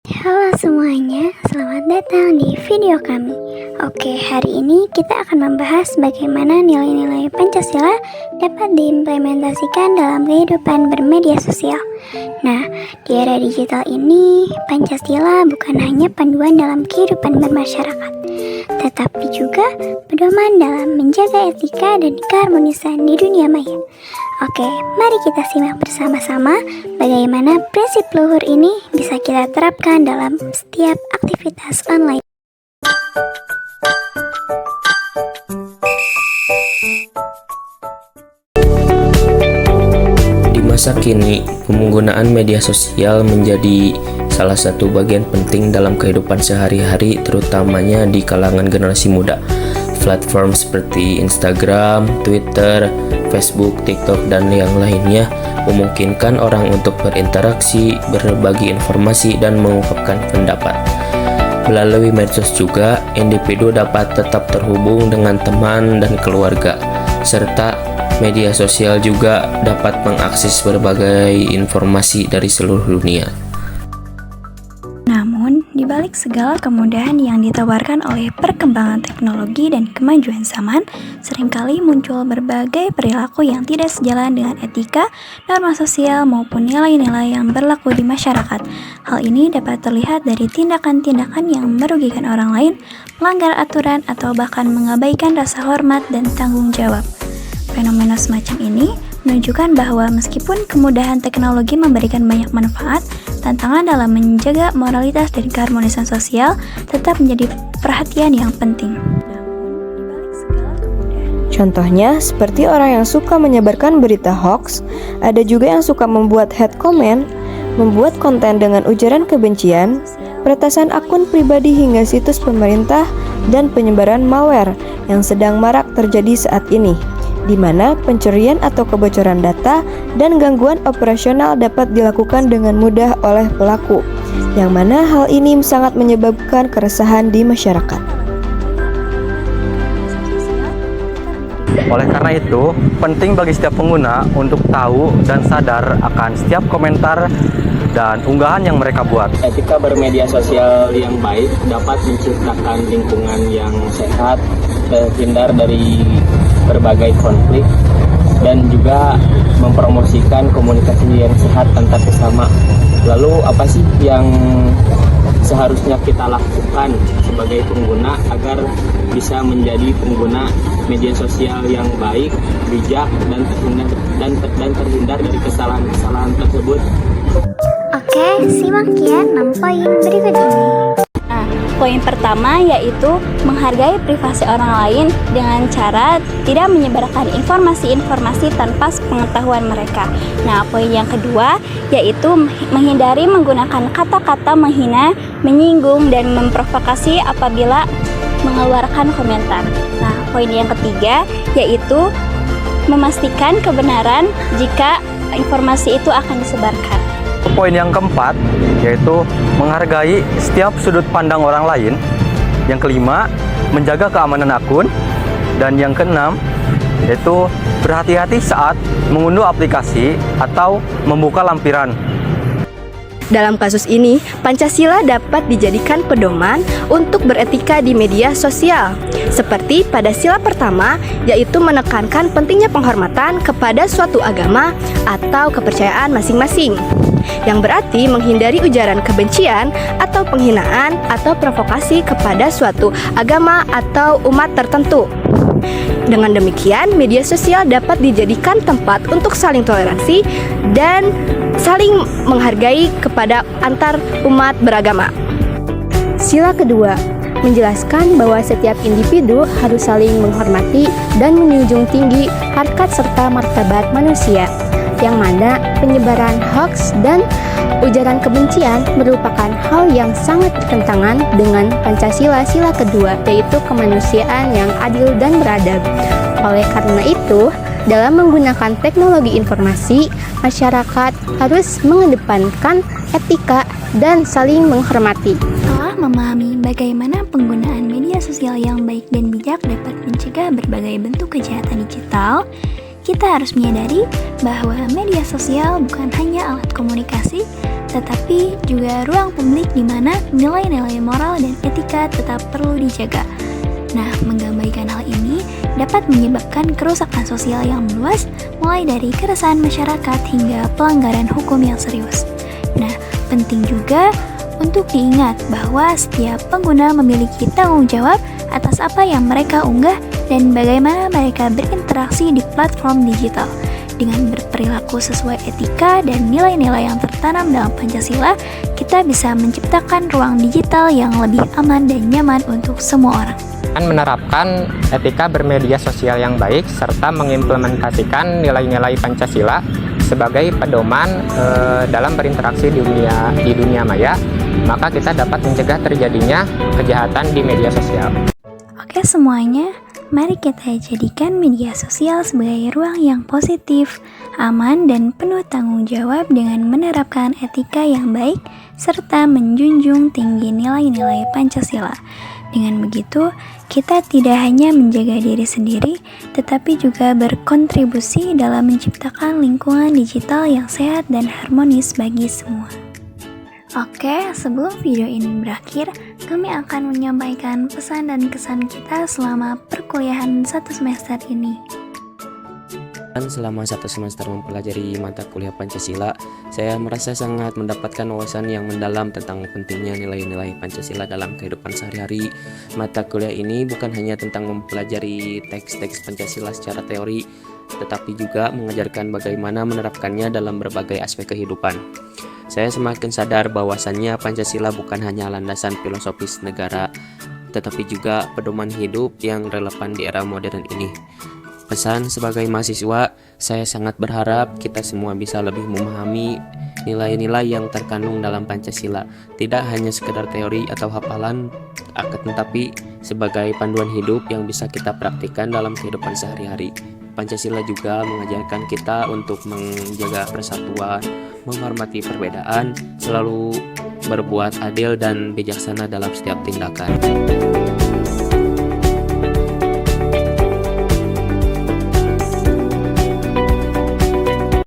Halo semuanya, selamat datang di video kami. Oke, hari ini kita akan membahas bagaimana nilai-nilai Pancasila dapat diimplementasikan dalam kehidupan bermedia sosial. Nah, di era digital ini, Pancasila bukan hanya panduan dalam kehidupan bermasyarakat, tetapi juga pedoman dalam menjaga etika dan keharmonisan di dunia maya. Oke, mari kita simak bersama-sama bagaimana prinsip luhur ini bisa kita terapkan dalam setiap aktivitas online. Di masa kini, penggunaan media sosial menjadi salah satu bagian penting dalam kehidupan sehari-hari, terutamanya di kalangan generasi muda. Platform seperti Instagram, Twitter, Facebook, TikTok, dan yang lainnya memungkinkan orang untuk berinteraksi, berbagi informasi, dan mengungkapkan pendapat. Melalui medsos juga, individu dapat tetap terhubung dengan teman dan keluarga, serta media sosial juga dapat mengakses berbagai informasi dari seluruh dunia. Namun, di balik segala kemudahan yang ditawarkan oleh perkembangan teknologi dan kemajuan zaman, seringkali muncul berbagai perilaku yang tidak sejalan dengan etika, norma sosial, maupun nilai-nilai yang berlaku di masyarakat. Hal ini dapat terlihat dari tindakan-tindakan yang merugikan orang lain, melanggar aturan, atau bahkan mengabaikan rasa hormat dan tanggung jawab. Fenomena semacam ini menunjukkan bahwa meskipun kemudahan teknologi memberikan banyak manfaat, tantangan dalam menjaga moralitas dan keharmonisan sosial tetap menjadi perhatian yang penting. Contohnya, seperti orang yang suka menyebarkan berita hoax, ada juga yang suka membuat hate comment, membuat konten dengan ujaran kebencian, peretasan akun pribadi hingga situs pemerintah, dan penyebaran malware yang sedang marak terjadi saat ini, di mana pencurian atau kebocoran data dan gangguan operasional dapat dilakukan dengan mudah oleh pelaku, yang mana hal ini sangat menyebabkan keresahan di masyarakat. Oleh karena itu, penting bagi setiap pengguna untuk tahu dan sadar akan setiap komentar dan unggahan yang mereka buat. Etika bermedia sosial yang baik dapat menciptakan lingkungan yang sehat, terhindar dari berbagai konflik, dan juga mempromosikan komunikasi yang sehat antar sesama. Lalu apa sih yang seharusnya kita lakukan sebagai pengguna agar bisa menjadi pengguna media sosial yang baik, bijak, dan terhindar dari kesalahan-kesalahan tersebut? Oke, simak ya 6 poin berikut ini. Poin pertama yaitu menghargai privasi orang lain dengan cara tidak menyebarkan informasi-informasi tanpa pengetahuan mereka. Nah, poin yang kedua yaitu menghindari menggunakan kata-kata menghina, menyinggung, dan memprovokasi apabila mengeluarkan komentar. Nah, poin yang ketiga yaitu memastikan kebenaran jika informasi itu akan disebarkan. Poin yang keempat yaitu menghargai setiap sudut pandang orang lain. Yang kelima, menjaga keamanan akun. Dan yang keenam yaitu berhati-hati saat mengunduh aplikasi atau membuka lampiran. Dalam kasus ini, Pancasila dapat dijadikan pedoman untuk beretika di media sosial. Seperti pada sila pertama, yaitu menekankan pentingnya penghormatan kepada suatu agama atau kepercayaan masing-masing, yang berarti menghindari ujaran kebencian atau penghinaan atau provokasi kepada suatu agama atau umat tertentu. Dengan demikian, media sosial dapat dijadikan tempat untuk saling toleransi dan saling menghargai kepada antar umat beragama. Sila kedua, menjelaskan bahwa setiap individu harus saling menghormati dan menjunjung tinggi harkat serta martabat manusia, yang mana penyebaran hoaks dan ujaran kebencian merupakan hal yang sangat bertentangan dengan Pancasila sila kedua, yaitu kemanusiaan yang adil dan beradab. Oleh karena itu, dalam menggunakan teknologi informasi, masyarakat harus mengedepankan etika dan saling menghormati. Setelah memahami bagaimana penggunaan media sosial yang baik dan bijak dapat mencegah berbagai bentuk kejahatan digital, kita harus menyadari bahwa media sosial bukan hanya alat komunikasi, tetapi juga ruang publik di mana nilai-nilai moral dan etika tetap perlu dijaga. Nah, mengabaikan hal ini dapat menyebabkan kerusakan sosial yang meluas, mulai dari keresahan masyarakat hingga pelanggaran hukum yang serius. Nah, penting juga untuk diingat bahwa setiap pengguna memiliki tanggung jawab atas apa yang mereka unggah dan bagaimana mereka berinteraksi di platform digital. Dengan berperilaku sesuai etika dan nilai-nilai yang tertanam dalam Pancasila, kita bisa menciptakan ruang digital yang lebih aman dan nyaman untuk semua orang. Menerapkan etika bermedia sosial yang baik serta mengimplementasikan nilai-nilai Pancasila sebagai pedoman dalam berinteraksi di dunia maya, maka kita dapat mencegah terjadinya kejahatan di media sosial. Oke semuanya, mari kita jadikan media sosial sebagai ruang yang positif, aman, dan penuh tanggung jawab dengan menerapkan etika yang baik serta menjunjung tinggi nilai-nilai Pancasila. Dengan begitu, kita tidak hanya menjaga diri sendiri, tetapi juga berkontribusi dalam menciptakan lingkungan digital yang sehat dan harmonis bagi semua. Oke, sebelum video ini berakhir, kami akan menyampaikan pesan dan kesan kita selama perkuliahan 1 semester ini. Selama 1 semester mempelajari mata kuliah Pancasila, saya merasa sangat mendapatkan wawasan yang mendalam tentang pentingnya nilai-nilai Pancasila dalam kehidupan sehari-hari. Mata kuliah ini bukan hanya tentang mempelajari teks-teks Pancasila secara teori, tetapi juga mengajarkan bagaimana menerapkannya dalam berbagai aspek kehidupan. Saya semakin sadar bahwasannya Pancasila bukan hanya landasan filosofis negara, tetapi juga pedoman hidup yang relevan di era modern ini. Pesan sebagai mahasiswa, saya sangat berharap kita semua bisa lebih memahami nilai-nilai yang terkandung dalam Pancasila, tidak hanya sekedar teori atau hafalan, tetapi sebagai panduan hidup yang bisa kita praktikkan dalam kehidupan sehari-hari. Pancasila juga mengajarkan kita untuk menjaga persatuan, menghormati perbedaan, selalu berbuat adil dan bijaksana dalam setiap tindakan.